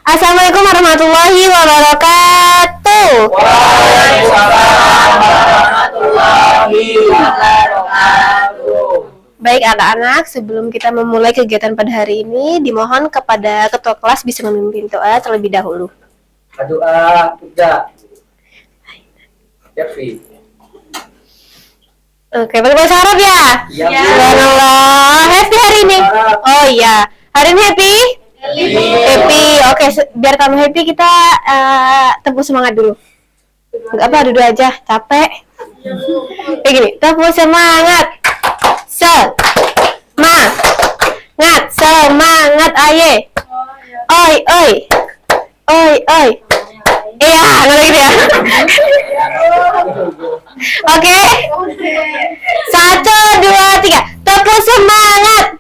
Assalamualaikum warahmatullahi wabarakatuh. Waalaikumsalam warahmatullahi wabarakatuh. Baik anak-anak, sebelum kita memulai kegiatan pada hari ini, dimohon kepada ketua kelas bisa memimpin doa terlebih dahulu. Doa juga. Yafi. Oke, pakai bahasa Arab ya? Ya. Subhanallah. Happy hari ini? Oh iya, hari ini happy? Happy. Oke, biar kamu happy kita tepuk semangat dulu. Enggak apa, duduk aja, capek. Kayak gini, tepuk semangat. Semangat aye. Oi, oi. Oi, oi. Iya, nggak gitu ya. Oke. 1, 2, 3. Tepuk semangat.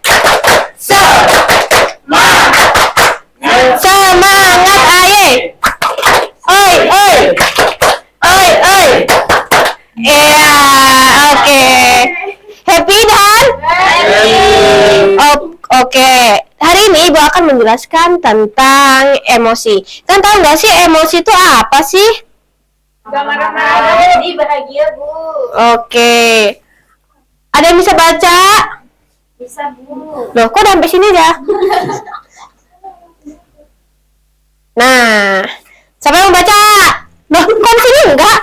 Semangat aye. Oi, oi. Oi, oi. Iya, oke. Happy dan? Oke. Hari ini Ibu akan menjelaskan tentang emosi. Kan tahu nggak sih emosi itu apa sih? Gak marah-marah, jadi bahagia, Bu. Oke. Ada yang bisa baca? Bisa, Bu. Loh, kok udah sampai sini ya? Nah, siapa yang mau baca? Loh, kok di sini enggak?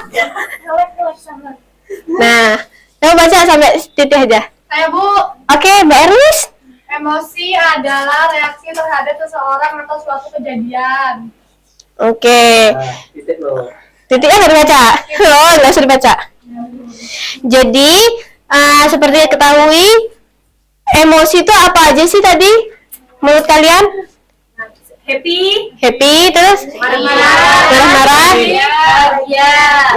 Nah, saya mau baca sampai titik aja. Saya, Bu. Oke, Mbak Erlis. Emosi adalah reaksi terhadap seseorang atau suatu kejadian. Oke. Titik loh. Titiknya nggak dibaca? Loh, nggak usah dibaca. Jadi, seperti diketahui, emosi itu apa aja sih tadi? Menurut kalian? Happy. Happy, terus? Marah-marah? Bahagia.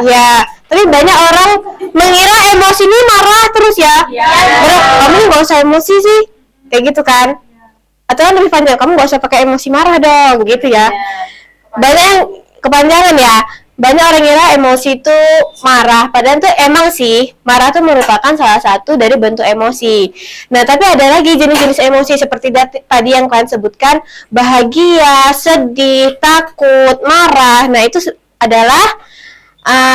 Ya, tapi banyak orang mengira emosi ini marah terus ya. Bro, kamu nggak usah emosi sih, kayak gitu kan? Atau kan lebih panjang, kamu nggak usah pakai emosi marah dong, gitu ya. Banyak yang kepanjangan ya. Banyak orang kira emosi itu marah, padahal tuh emang sih marah tuh merupakan salah satu dari bentuk emosi. Nah, tapi ada lagi jenis-jenis emosi seperti tadi yang kalian sebutkan, bahagia, sedih, takut, marah. Nah, itu adalah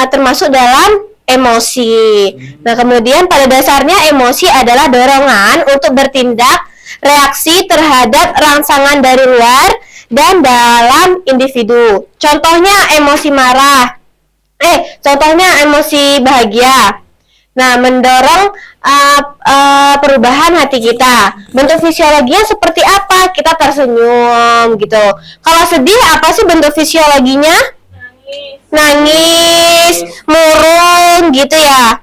termasuk dalam emosi. Nah, kemudian pada dasarnya emosi adalah dorongan untuk bertindak reaksi terhadap rangsangan dari luar dan dalam individu. Contohnya emosi marah. Contohnya emosi bahagia. Nah, mendorong perubahan hati kita. Bentuk fisiologinya seperti apa? Kita tersenyum gitu. Kalau sedih apa sih bentuk fisiologinya? Nangis, murung gitu ya.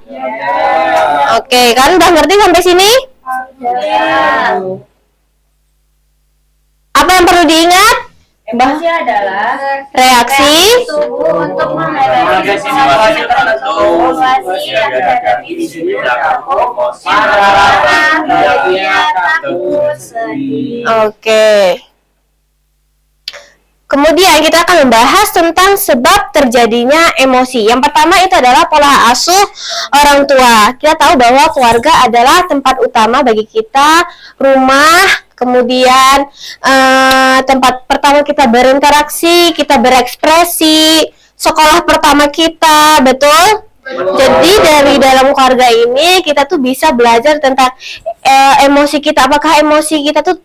Oke, kan udah ngerti sampai sini? Apa yang perlu diingat? Emosi adalah Reaksi tubuh untuk menghadapi situasi tertentu. Situasi yang dihadapi di sini takut, marah, bahagia, takut, sedih. Oke. Kemudian kita akan membahas tentang sebab terjadinya emosi. Yang pertama itu adalah pola asuh orang tua. Kita tahu bahwa keluarga adalah tempat utama bagi kita, rumah, kemudian tempat pertama kita berinteraksi, kita berekspresi, sekolah pertama kita, betul? Jadi dari dalam keluarga ini kita tuh bisa belajar tentang emosi kita. Apakah emosi kita tuh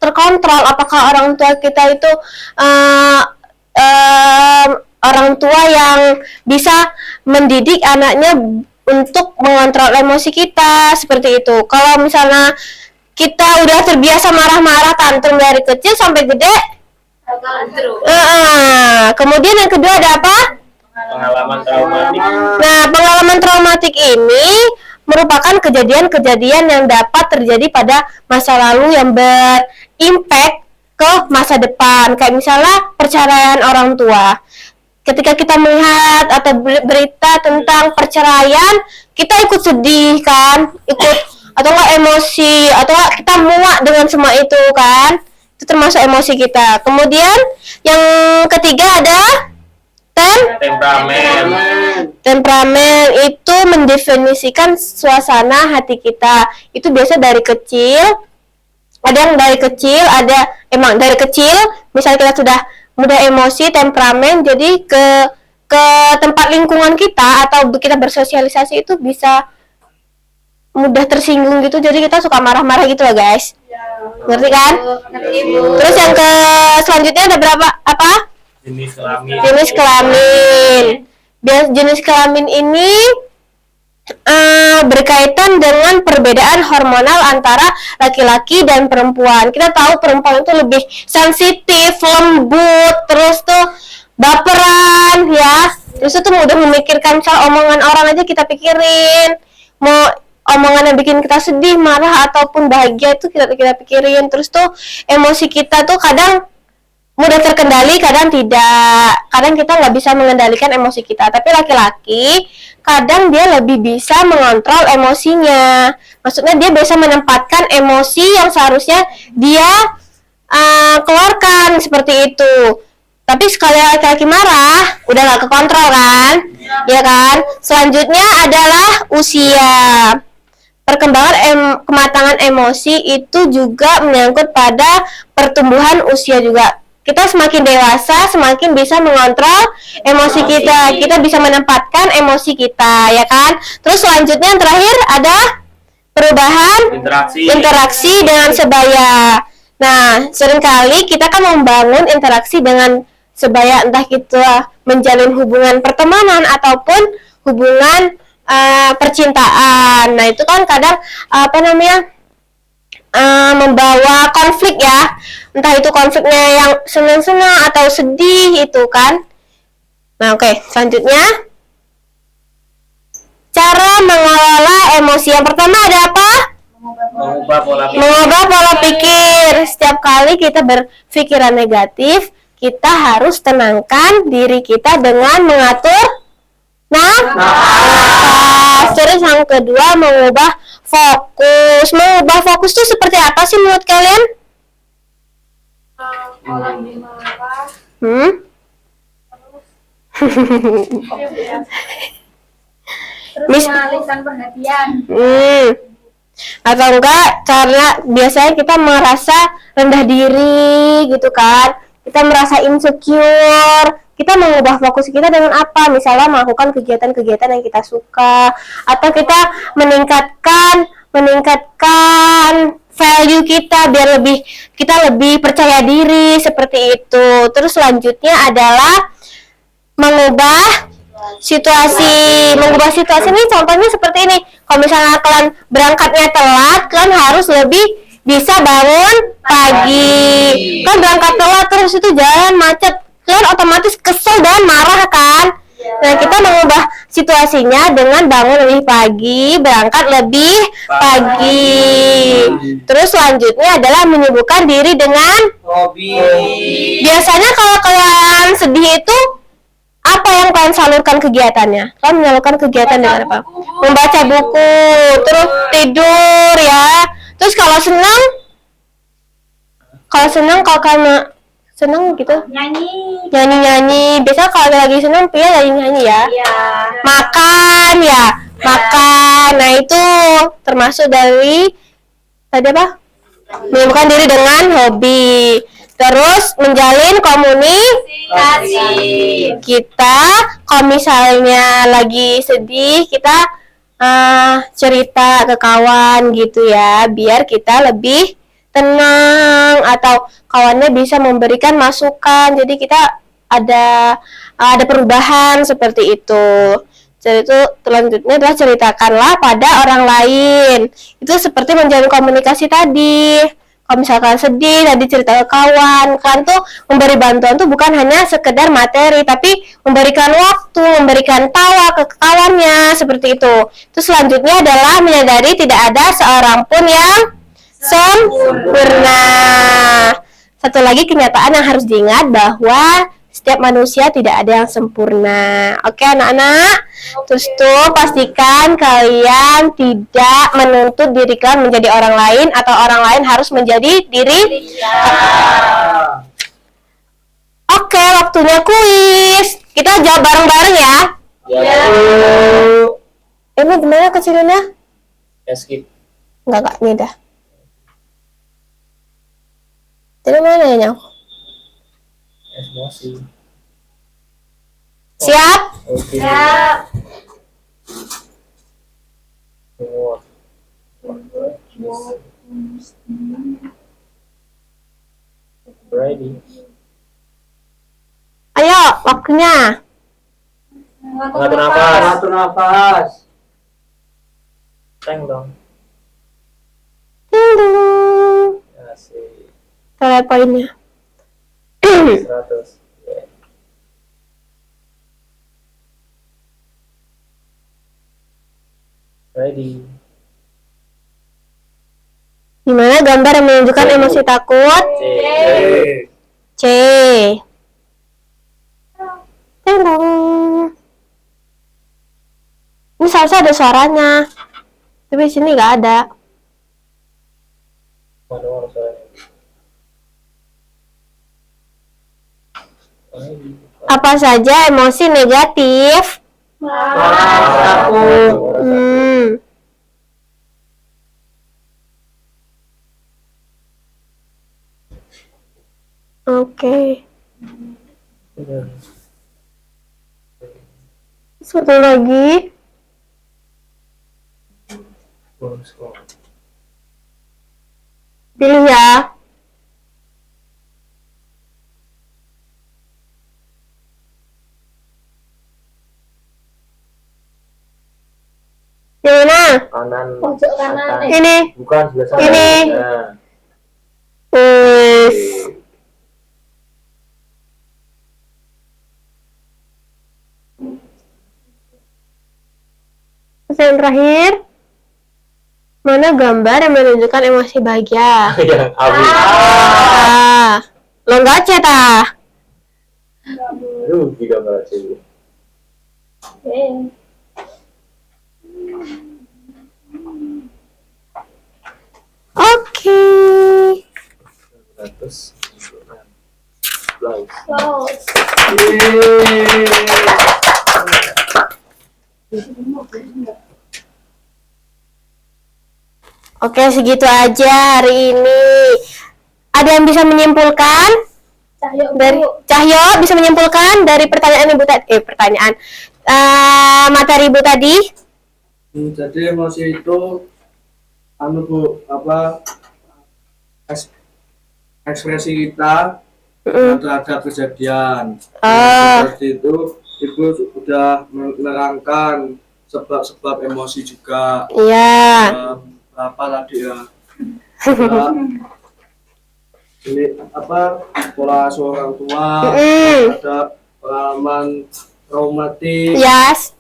terkontrol, apakah orang tua kita itu orang tua yang bisa mendidik anaknya untuk mengontrol emosi kita, seperti itu. Kalau misalnya kita udah terbiasa marah-marah tantrum dari kecil sampai gede, kemudian yang kedua ada apa? Pengalaman traumatik. Nah, pengalaman traumatik ini merupakan kejadian-kejadian yang dapat terjadi pada masa lalu yang berimpact ke masa depan. Kayak misalnya perceraian orang tua. Ketika kita melihat atau berita tentang perceraian, kita ikut sedih kan, ikut atau enggak emosi, atau enggak kita muak dengan semua itu kan. Itu termasuk emosi kita. Kemudian yang ketiga ada temperamen itu mendefinisikan suasana hati kita. Itu biasa dari kecil. Ada yang dari kecil, ada emang dari kecil. Misalnya kita sudah mudah emosi, temperamen, jadi ke tempat lingkungan kita atau kita bersosialisasi itu bisa mudah tersinggung gitu, jadi kita suka marah-marah gitu loh guys. Ngerti kan? Terus yang ke selanjutnya ada berapa? Apa? Jenis kelamin. Jenis kelamin. Jenis kelamin ini berkaitan dengan perbedaan hormonal antara laki-laki dan perempuan. Kita tahu perempuan itu lebih sensitif, lembut, terus tuh baperan ya. Terus itu mudah memikirkan soal omongan orang aja kita pikirin. Mau omongan yang bikin kita sedih, marah ataupun bahagia itu kita pikirin. Terus tuh emosi kita tuh kadang mudah terkendali, kadang tidak. Kadang kita nggak bisa mengendalikan emosi kita. Tapi laki-laki kadang dia lebih bisa mengontrol emosinya. Maksudnya dia bisa menempatkan emosi yang seharusnya dia keluarkan seperti itu. Tapi sekali laki-laki marah, udah nggak kekontrol kan? Ya kan? Selanjutnya adalah usia. Perkembangan kematangan emosi itu juga menyangkut pada pertumbuhan usia juga. Kita semakin dewasa, semakin bisa mengontrol emosi kita. Kita bisa menempatkan emosi kita, ya kan? Terus selanjutnya yang terakhir ada perubahan interaksi dengan sebaya. Nah, seringkali kita kan membangun interaksi dengan sebaya, entah kita menjalin hubungan pertemanan ataupun hubungan percintaan. Nah, itu kan kadang membawa konflik ya, entah itu konfliknya yang senang-senang atau sedih itu kan. Nah, oke, selanjutnya cara mengelola emosi. Yang pertama ada apa? Mengubah pola pikir. Setiap kali kita berpikiran negatif, kita harus tenangkan diri kita dengan mengatur nafas. Terus yang kedua, mengubah fokus. Mengubah fokus itu seperti apa sih menurut kalian? Mengalihkan perhatian. Atau enggak, karena biasanya kita merasa rendah diri gitu kan, kita merasa insecure. Kita mengubah fokus kita dengan apa? Misalnya melakukan kegiatan-kegiatan yang kita suka, atau kita meningkatkan value kita biar kita lebih percaya diri seperti itu. Terus selanjutnya adalah mengubah situasi. Mengubah situasi ini contohnya seperti ini. Kalau misalnya kalian berangkatnya telat, kalian harus lebih bisa bangun pagi. Kan berangkat telat terus itu jalan macet, kalian otomatis kesel dan marah kan. Nah, kita mengubah situasinya dengan bangun lebih pagi, berangkat lebih pagi. Terus selanjutnya adalah menyibukkan diri dengan hobi. Biasanya kalau kalian sedih itu apa yang kalian salurkan kegiatannya? Kalian menyalurkan kegiatan dengan apa? Membaca buku, terus tidur ya. Terus kalau senang kalian senang gitu nyanyi. Biasa kalau lagi senang Pia nyanyi ya. Makan. Nah, itu termasuk dari tadi apa? Menyibukkan diri dengan hobi. Terus menjalin komunikasi. Kita kalau misalnya lagi sedih, kita cerita ke kawan gitu ya, biar kita lebih tenang, atau kawannya bisa memberikan masukan, jadi kita ada perubahan seperti itu. Jadi itu selanjutnya adalah ceritakanlah pada orang lain. Itu seperti menjalin komunikasi tadi. Kalau misalkan sedih, tadi cerita ke kawan, kalian tuh memberi bantuan tuh bukan hanya sekedar materi, tapi memberikan waktu, memberikan tawa ke kawannya, seperti itu. Terus selanjutnya adalah menyadari tidak ada seorang pun yang sempurna. Satu lagi kenyataan yang harus diingat bahwa setiap manusia tidak ada yang sempurna. Oke anak-anak? Terus tuh pastikan kalian tidak menuntut diri kalian menjadi orang lain, atau orang lain harus menjadi diri. Oke, waktunya kuis. Kita jawab bareng-bareng ya. Ini gimana kecilinnya? Ya skip. Enggak, ini dah. Jadi mana ya, Nyok? Emosi. Siap? Oke. Siap. Semua. Ready. Ayo, waktunya. Mengatur nafas. Mengatur nafas. Teng dong. Ding dong. Asik. Kita lihat poinnya. 100. Yeah. Ready. Gimana gambar yang menunjukkan emosi takut? C. C. Ding dong. Ini seharusnya ada suaranya. Tapi di sini nggak ada. Mana orang suaranya? Ready. Apa saja emosi negatif? Takut. Oke. Benar. Satu lagi. Bonus kok. Pilih ya. Yang mana? Kanan. Pojok kanan nih. Ini. Bukan sebelah sana. Ini. Nah. Wis. Terus yang terakhir. Mana gambar yang menunjukkan emosi bahagia? Yang habis. Ah. Lo nggak cet ah? Rugi gambar sih. Oke. 100. Close. Close. Oke, segitu aja hari ini. Ada yang bisa menyimpulkan? Cahyo, Dari Bu. Cahyo bisa menyimpulkan dari pertanyaan Ibu tadi, materi Ibu tadi? Jadi emosi itu Bu, ekspresi kita terhadap kejadian. Seperti itu Ibu sudah menerangkan sebab-sebab emosi juga. Iya. Apa tadi ya? Ada, ini pola seorang tua, ada pengalaman traumatis, Yes.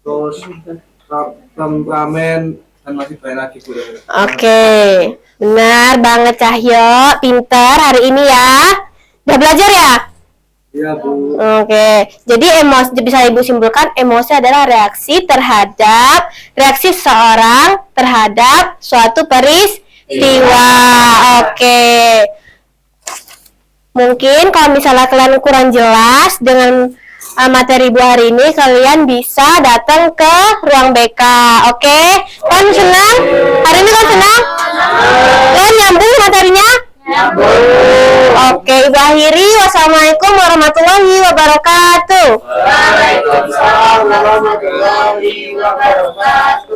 terus temperamen dan masih banyak lagi Bu. Oke. Benar banget Cahyo, pinter hari ini ya. Udah belajar ya? Iya Bu. Oke, jadi emosi bisa Ibu simpulkan emosi adalah reaksi seseorang terhadap suatu peristiwa. Oke. Mungkin kalau misalnya kalian kurang jelas dengan materi Ibu hari ini, kalian bisa datang ke ruang BK. Oke? Kalian senang? Hari ini kalian senang? Kalian nyambung materinya? Oke, Ibu akhiri. Wassalamualaikum warahmatullahi wabarakatuh. Waalaikumsalam warahmatullahi wabarakatuh.